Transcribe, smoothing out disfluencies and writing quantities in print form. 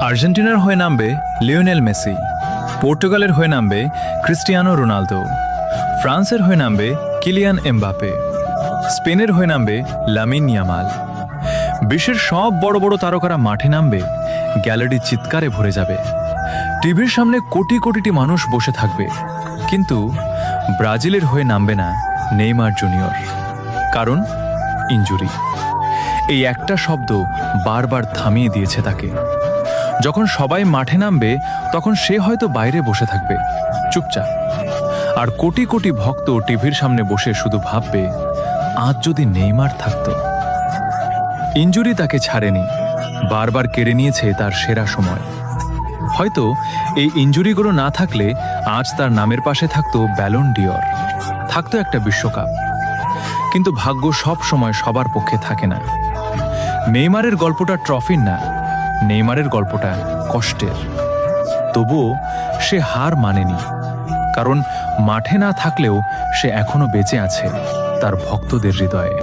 আর্জেন্টিনার হয়ে নামবে লিওনেল মেসি, পর্তুগালের হয়ে নামবে ক্রিস্টিয়ানো রোনালদো, ফ্রান্সের হয়ে নামবে কিলিয়ান এমবাপে, স্পেনের হয়ে নামবে লামিন ইয়ামাল। বিশ্বের সব বড় বড় তারকারা মাঠে নামবে, গ্যালারি চিৎকারে ভরে যাবে, টিভির সামনে কোটি কোটিটি মানুষ বসে থাকবে। কিন্তু ব্রাজিলের হয়ে নামবে না নেইমার জুনিয়র, কারণ ইনজুরি। এই একটা শব্দ বারবার থামিয়ে দিয়েছে তাকে। যখন সবাই মাঠে নামবে তখন সে হয়তো বাইরে বসে থাকবে চুপচাপ, আর কোটি কোটি ভক্ত টিভির সামনে বসে শুধু ভাববে, আজ যদি নেইমার থাকতো। ইনজুরি তাকে ছাড়েনি, বারবার কেড়ে নিয়েছে তার সেরা সময়। হয়তো এই ইনজুরিগুলো না থাকলে আজ তার নামের পাশে থাকতো ব্যালন ডিওর, থাকতো একটা বিশ্বকাপ। কিন্তু ভাগ্য সব সময় সবার পক্ষে থাকে না। নেইমারের গল্পটা ট্রফির না, নেইমারের গল্পটা কষ্টের। তবুও সে হার মানেনি, কারণ মাঠে না থাকলেও সে এখনো বেঁচে আছে তার ভক্তদের হৃদয়ে।